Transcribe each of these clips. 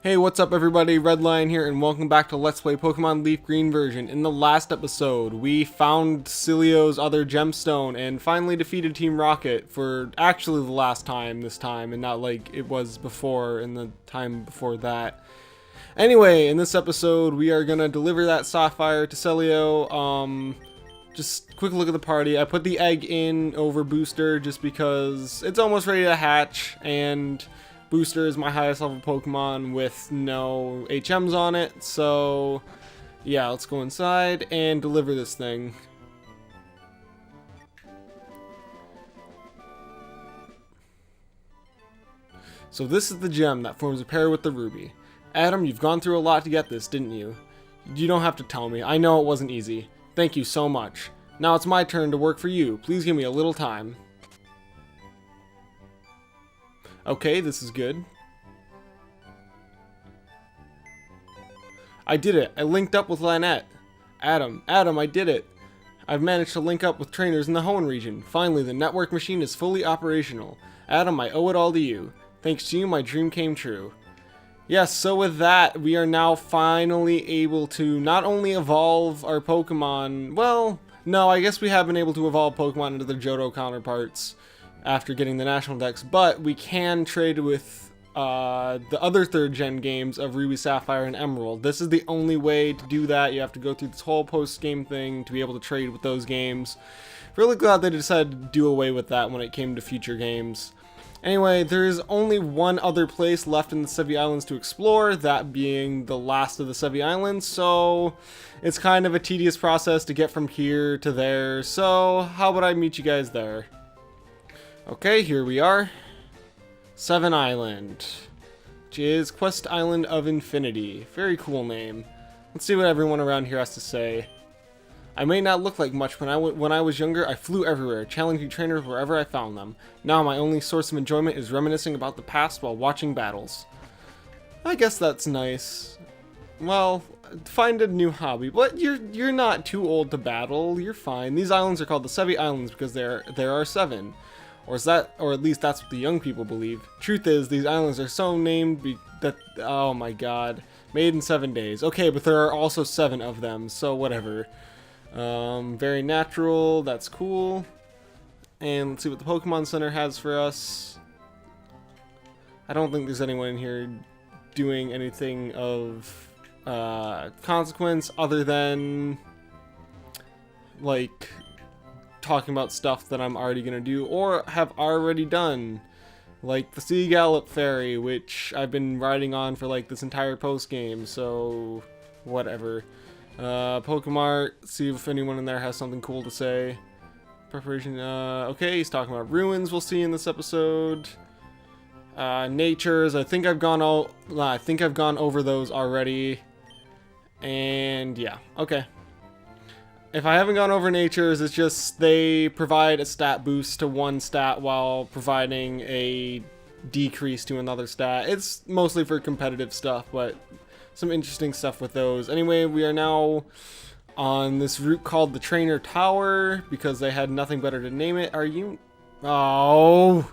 Hey, what's up everybody, Red Lion here, and welcome back to Let's Play Pokemon Leaf Green version. In the last episode, we found Cilio's other gemstone and finally defeated Team Rocket for actually the last time this time, and not like it was before in the time before that. Anyway, in this episode, we are gonna deliver that Sapphire to Cilio. Just quick look at the party. I put the egg in over Booster just because it's almost ready to hatch, and Booster is my highest level Pokemon with no HMs on it, so yeah, let's go inside and deliver this thing. So this is the gem that forms a pair with the ruby. Adam, you've gone through a lot to get this, didn't you? You don't have to tell me. I know it wasn't easy. Thank you so much. Now it's my turn to work for you. Please give me a little time. Okay, this is good. I did it. I linked up with Lynette. Adam, I did it. I've managed to link up with trainers in the Hoenn region. Finally, the network machine is fully operational. Adam, I owe it all to you. Thanks to you, my dream came true. Yes, so with that, we are now finally able to not only evolve our Pokemon, well, no, I guess we have been able to evolve Pokemon into their Johto counterparts after getting the National Dex, but we can trade with the other 3rd gen games of Ruby, Sapphire, and Emerald. This is the only way to do that. You have to go through this whole post-game thing to be able to trade with those games. Really glad they decided to do away with that when it came to future games. Anyway, there is only one other place left in the Sevi Islands to explore, that being the last of the Sevi Islands, so it's kind of a tedious process to get from here to there, so how about I meet you guys there? Okay, here we are. Seven Island, which is Quest Island of Infinity. Very cool name. Let's see what everyone around here has to say. I may not look like much, when I was younger, I flew everywhere, challenging trainers wherever I found them. Now my only source of enjoyment is reminiscing about the past while watching battles. I guess that's nice. Well, find a new hobby. But you're not too old to battle. You're fine. These islands are called the Sevi Islands because there are 7. Or at least that's what the young people believe. Truth is, these islands are so named that, oh my god, made in 7 days. Okay, but there are also 7 of them, so whatever. Very natural, that's cool. And let's see what the Pokemon Center has for us. I don't think there's anyone in here doing anything of consequence other than, like, talking about stuff that I'm already gonna do or have already done, like the Sea Gallop Ferry, which I've been riding on for like this entire post game, so whatever. Pokemart, see if anyone in there has something cool to say. Preparation, okay, he's talking about ruins we'll see in this episode. Natures, I think I've gone over those already. And yeah, okay. If I haven't gone over natures, it's just they provide a stat boost to one stat while providing a decrease to another stat. It's mostly for competitive stuff, but some interesting stuff with those. Anyway, we are now on this route called the Trainer Tower because they had nothing better to name it. Are you? Oh!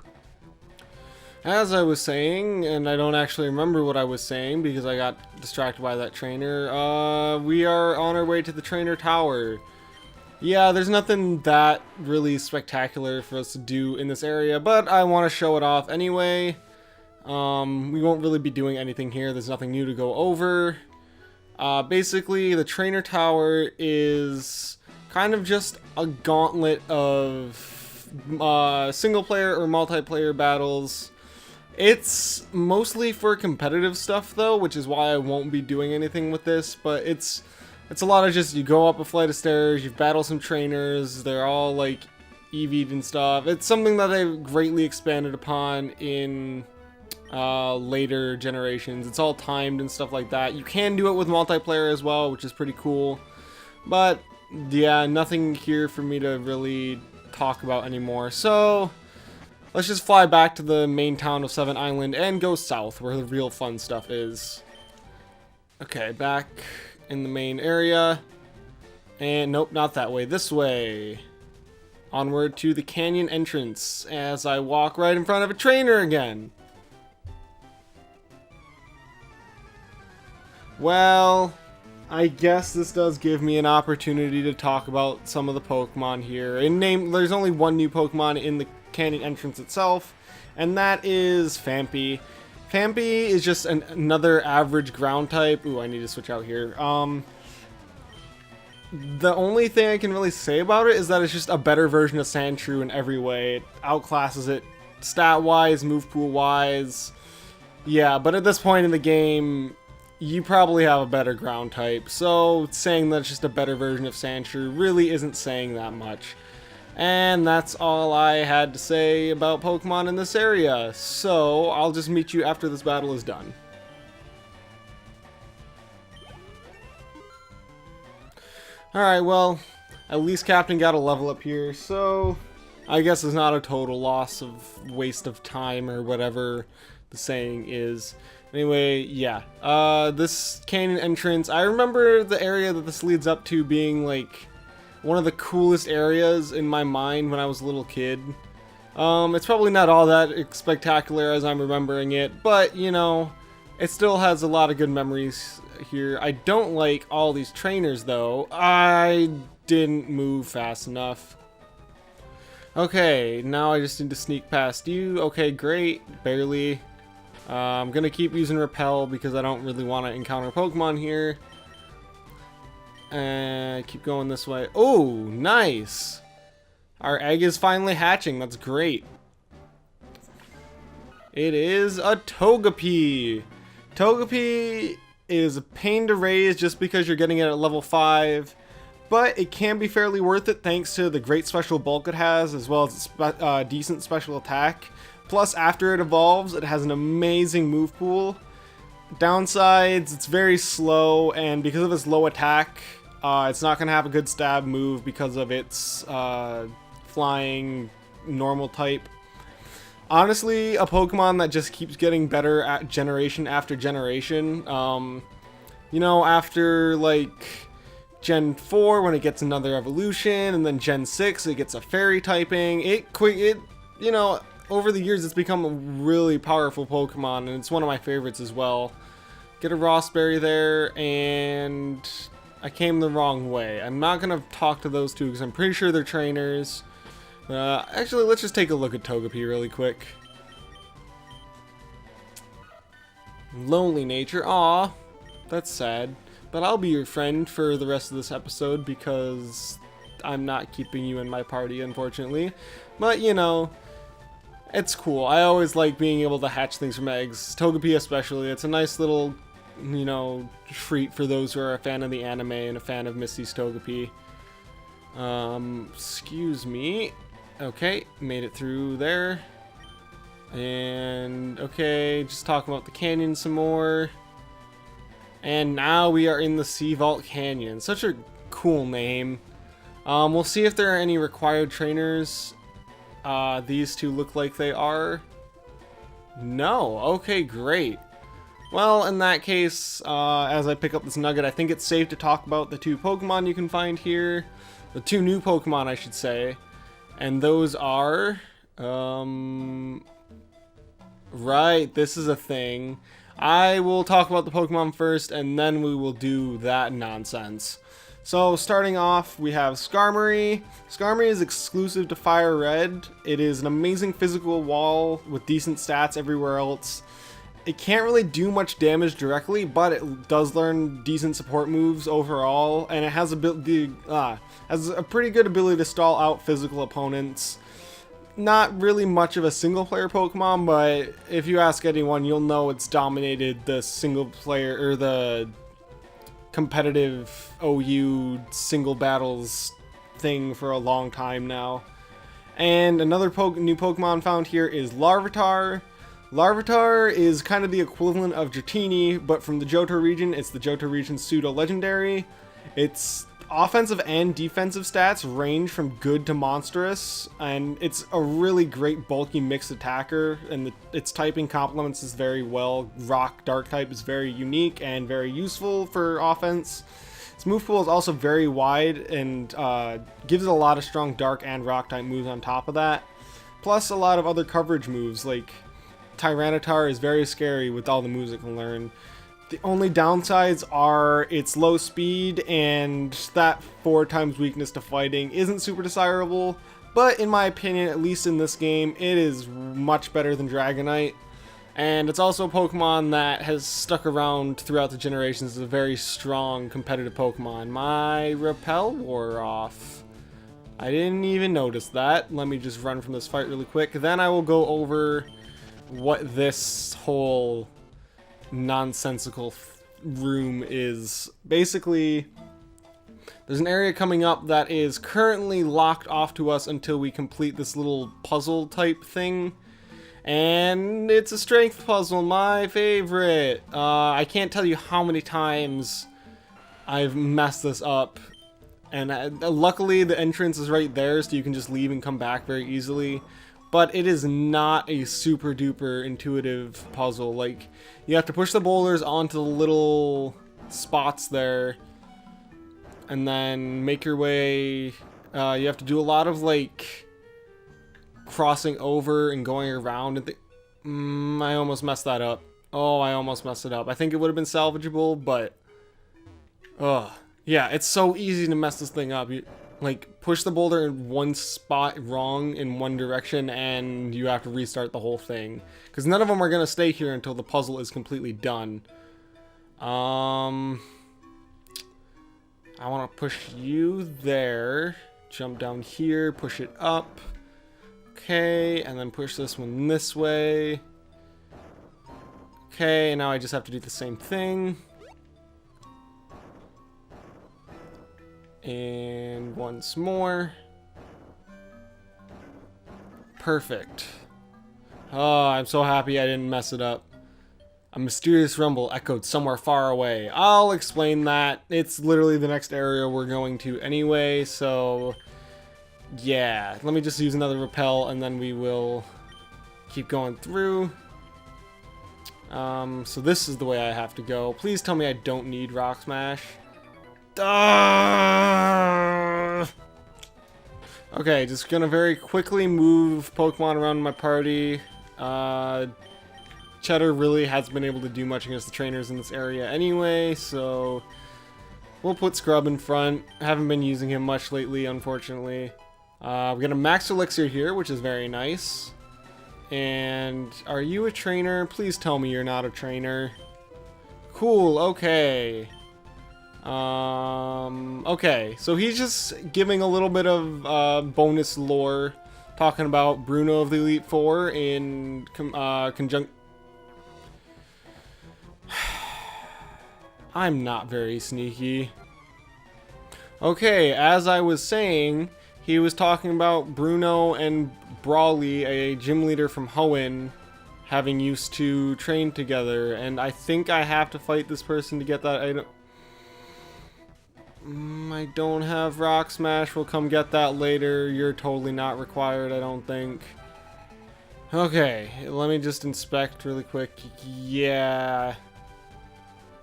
As I was saying, and I don't actually remember what I was saying because I got distracted by that trainer, we are on our way to the Trainer Tower. Yeah, there's nothing that really spectacular for us to do in this area, but I want to show it off anyway. We won't really be doing anything here. There's nothing new to go over. Basically, the Trainer Tower is kind of just a gauntlet of single player or multiplayer battles. It's mostly for competitive stuff though, which is why I won't be doing anything with this, but it's a lot of just, you go up a flight of stairs, you battle some trainers, they're all like EV'd and stuff. It's something that they've greatly expanded upon in later generations. It's all timed and stuff like that. You can do it with multiplayer as well, which is pretty cool. But yeah, nothing here for me to really talk about anymore. So let's just fly back to the main town of Seven Island and go south where the real fun stuff is. Okay, back in the main area. And nope, not that way. This way. Onward to the canyon entrance as I walk right in front of a trainer again. Well, I guess this does give me an opportunity to talk about some of the Pokemon here. There's only one new Pokemon in the canyon entrance itself, and that is Phanpy. Phanpy is just another average ground type. Ooh, I need to switch out here. The only thing I can really say about it is that it's just a better version of Sandshrew in every way. It outclasses it stat-wise, move pool-wise. Yeah, but at this point in the game, you probably have a better ground type, so saying that it's just a better version of Sandshrew really isn't saying that much. And that's all I had to say about Pokemon in this area, so I'll just meet you after this battle is done. Alright, well, at least Captain got a level up here, so I guess it's not a total loss of waste of time or whatever the saying is. Anyway, yeah, this canyon entrance, I remember the area that this leads up to being like one of the coolest areas in my mind when I was a little kid. It's probably not all that spectacular as I'm remembering it, but you know, it still has a lot of good memories here. I don't like all these trainers though. I didn't move fast enough. Okay, now I just need to sneak past you. Okay, great. Barely. I'm gonna keep using Repel because I don't really want to encounter Pokemon here. And keep going this way. Oh, nice! Our egg is finally hatching. That's great. It is a Togepi. Togepi is a pain to raise just because you're getting it at level 5. But it can be fairly worth it thanks to the great special bulk it has, as well as its decent special attack. Plus, after it evolves, it has an amazing move pool. Downsides, it's very slow, and because of its low attack, it's not going to have a good stab move because of its flying normal type. Honestly, a Pokemon that just keeps getting better at generation after generation. You know, after like Gen 4 when it gets another evolution, and then Gen 6 it gets a fairy typing. You know, over the years it's become a really powerful Pokemon, and it's one of my favorites as well. Get a Rossberry there, and I came the wrong way. I'm not gonna talk to those two because I'm pretty sure they're trainers. Actually, let's just take a look at Togepi really quick. Lonely nature. Aw, that's sad. But I'll be your friend for the rest of this episode because I'm not keeping you in my party, unfortunately. But, you know, it's cool. I always like being able to hatch things from eggs. Togepi especially. It's a nice little, you know, treat for those who are a fan of the anime and a fan of Misty's Togepi. Excuse me. Okay, made it through there. And, okay, just talk about the canyon some more. And now we are in the Sea Vault Canyon. Such a cool name. We'll see if there are any required trainers. These two look like they are. No. Okay, great. Well, in that case, as I pick up this nugget, I think it's safe to talk about the two Pokemon you can find here. The two new Pokemon, I should say. And those are... Right, this is a thing. I will talk about the Pokemon first, and then we will do that nonsense. So, starting off, we have Skarmory. Skarmory is exclusive to Fire Red. It is an amazing physical wall with decent stats everywhere else. It can't really do much damage directly, but it does learn decent support moves overall, and it has a pretty good ability to stall out physical opponents. Not really much of a single player Pokemon, but if you ask anyone, you'll know it's dominated the single player or the competitive OU single battles thing for a long time now. And another new Pokemon found here is Larvitar. Larvitar is kind of the equivalent of Dratini, but from the Johto region. It's the Johto region pseudo-legendary. Its offensive and defensive stats range from good to monstrous, and it's a really great bulky mixed attacker, and its typing complements this very well. Rock Dark type is very unique and very useful for offense. Its move pool is also very wide and gives it a lot of strong Dark and Rock type moves on top of that, plus a lot of other coverage moves. Like Tyranitar is very scary with all the moves it can learn. The only downsides are its low speed, and that 4 times weakness to fighting isn't super desirable, but in my opinion, at least in this game, it is much better than Dragonite. And it's also a Pokemon that has stuck around throughout the generations as a very strong competitive Pokemon. My Repel wore off. I didn't even notice that. Let me just run from this fight really quick. Then I will go over what this whole nonsensical room is. Basically, there's an area coming up that is currently locked off to us until we complete this little puzzle type thing. And it's a strength puzzle, my favorite. I can't tell you how many times I've messed this up. And luckily the entrance is right there, so you can just leave and come back very easily. But it is not a super duper intuitive puzzle. Like, you have to push the boulders onto the little spots there, and then make your way. You have to do a lot of like crossing over and going around. And I almost messed that up. Oh, I almost messed it up. I think it would have been salvageable, but yeah, it's so easy to mess this thing up. You like push the boulder in one spot wrong in one direction, and you have to restart the whole thing, because none of them are gonna stay here until the puzzle is completely done. I want to push you there, jump down here, push it up, okay, and then push this one this way. Okay, and now I just have to do the same thing. And once more. Perfect. Oh, I'm so happy I didn't mess it up. A mysterious rumble echoed somewhere far away. I'll explain that. It's literally the next area we're going to anyway, so yeah. Let me just use another repel and then we will keep going through. So this is the way I have to go. Please tell me I don't need Rock Smash. Okay, just gonna very quickly move Pokemon around my party. Cheddar really hasn't been able to do much against the trainers in this area anyway, so we'll put Scrub in front. Haven't been using him much lately, unfortunately. We got a Max Elixir here, which is very nice. And are you a trainer? Please tell me you're not a trainer. Cool, okay. Okay, so he's just giving a little bit of bonus lore, talking about Bruno of the Elite Four in conjunct. I'm not very sneaky. Okay, as I was saying, he was talking about Bruno and Brawly, a gym leader from Hoenn, having used to train together, and I think I have to fight this person to get that item. I don't have Rock Smash. We'll come get that later. You're totally not required, I don't think. Okay, let me just inspect really quick. Yeah,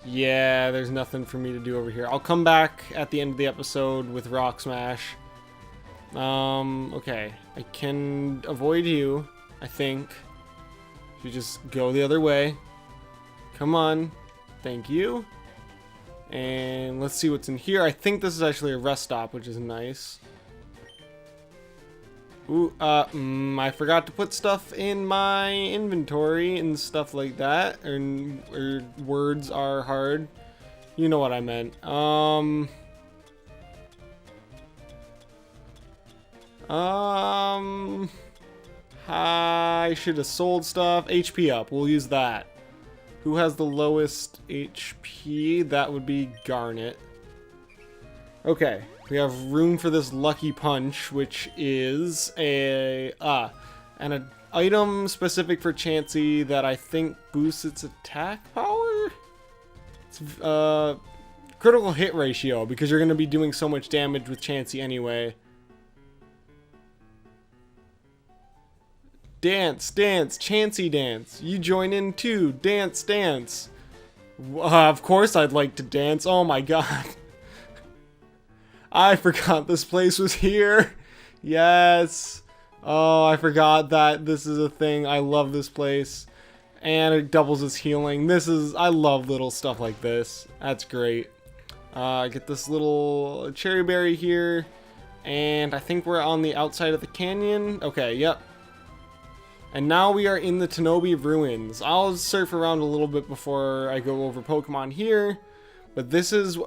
there's nothing for me to do over here. I'll come back at the end of the episode with Rock Smash. Okay. I can avoid you, I think. You just go the other way. Come on. Thank you. And let's see what's in here. I think this is actually a rest stop, which is nice. Ooh, I forgot to put stuff in my inventory and stuff like that. Or words are hard. You know what I meant. I should have sold stuff. HP up. We'll use that. Who has the lowest HP? That would be Garnet. Okay, we have room for this Lucky Punch, which is an item specific for Chansey that I think boosts its attack power? It's critical hit ratio, because you're going to be doing so much damage with Chansey anyway. Dance, dance, Chansey dance. You join in too. Dance, dance. Of course I'd like to dance. Oh my god. I forgot this place was here. Yes. Oh, I forgot that this is a thing. I love this place. And it doubles his healing. I love little stuff like this. That's great. Get this little cherry berry here. And I think we're on the outside of the canyon. Okay, yep. And now we are in the Tenobi ruins. I'll surf around a little bit before I go over Pokemon here. But this is...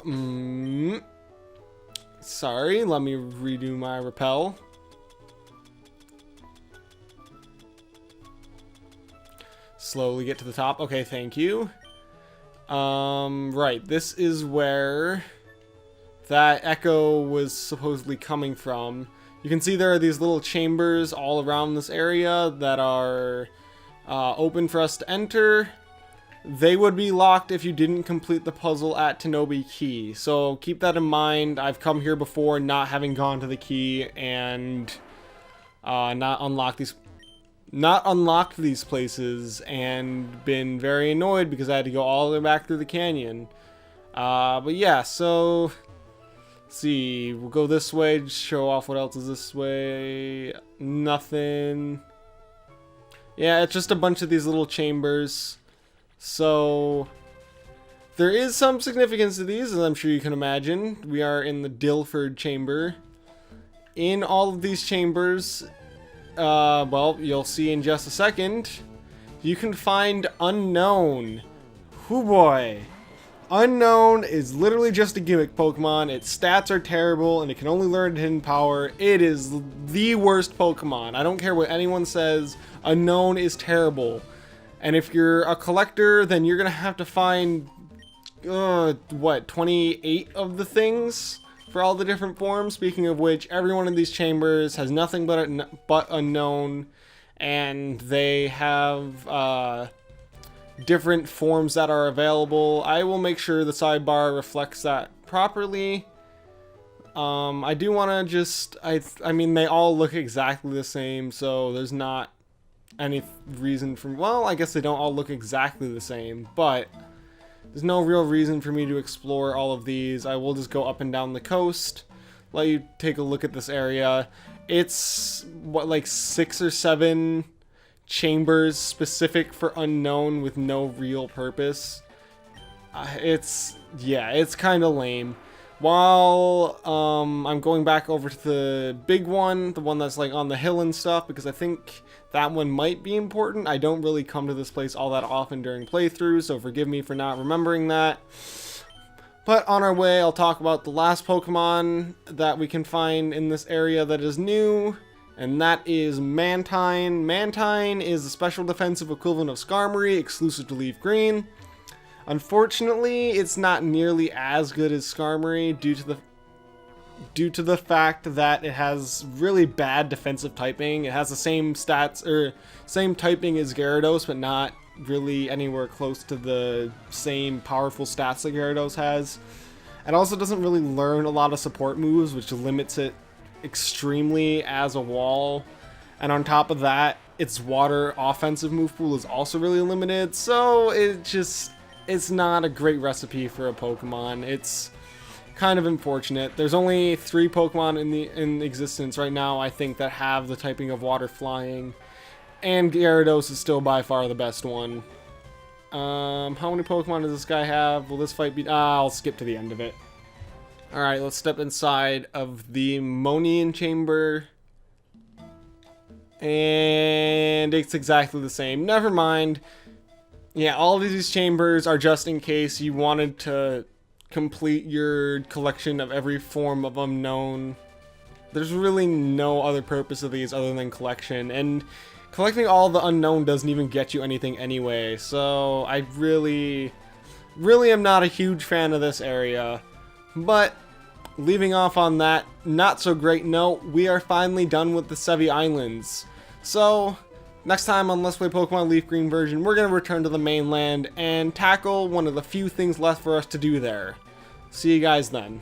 sorry, let me redo my repel. Slowly get to the top. Okay, thank you. Right, this is where that echo was supposedly coming from. You can see there are these little chambers all around this area that are open for us to enter. They would be locked if you didn't complete the puzzle at Tenobi Key. So keep that in mind. I've come here before not having gone to the key and not unlocked these places and been very annoyed because I had to go all the way back through the canyon. But yeah, so let's see, we'll go this way, just show off what else is this way. Nothing. Yeah, it's just a bunch of these little chambers. So there is some significance to these, as I'm sure you can imagine. We are in the Dilford chamber. In all of these chambers, well, you'll see in just a second, you can find Unknown. Hoo boy. Unknown is literally just a gimmick Pokemon. Its stats are terrible and it can only learn Hidden Power. It is the worst Pokemon. I don't care what anyone says. Unknown is terrible. And if you're a collector, then you're gonna have to find, what, 28 of the things for all the different forms. Speaking of which, every one of these chambers has nothing but Unknown, and they have different forms that are available. I will make sure the sidebar reflects that properly. I do want to just, I mean, they all look exactly the same, so there's not any reason for, well, I guess they don't all look exactly the same, but there's no real reason for me to explore all of these. I will just go up and down the coast, let you take a look at this area. It's, what, like 6 or 7 chambers specific for Unknown with no real purpose. It's kind of lame. While I'm going back over to the big one, the one that's like on the hill and stuff, because I think that one might be important. I don't really come to this place all that often during playthroughs, so forgive me for not remembering that. But on our way, I'll talk about the last Pokemon that we can find in this area that is new, and that is Mantine. Mantine is a special defensive equivalent of Skarmory, exclusive to LeafGreen. Unfortunately, it's not nearly as good as Skarmory due to the fact that it has really bad defensive typing. It has the same stats, or same typing as Gyarados, but not really anywhere close to the same powerful stats that Gyarados has. It also doesn't really learn a lot of support moves, which limits it extremely as a wall. And on top of that, its water offensive move pool is also really limited, so it's not a great recipe for a Pokemon. It's kind of unfortunate. There's only 3 Pokemon in existence right now, I think, that have the typing of water flying, and Gyarados is still by far the best one. How many Pokemon does this guy have? Will this fight be... I'll skip to the end of it. Alright, let's step inside of the Monian Chamber. And it's exactly the same. Never mind. Yeah, all of these chambers are just in case you wanted to complete your collection of every form of Unknown. There's really no other purpose of these other than collection, and collecting all the Unknown doesn't even get you anything anyway, so I really am not a huge fan of this area. But leaving off on that not so great note, we are finally done with the Sevi Islands. So next time on Let's Play Pokemon LeafGreen version, we're going to return to the mainland and tackle one of the few things left for us to do there. See you guys then.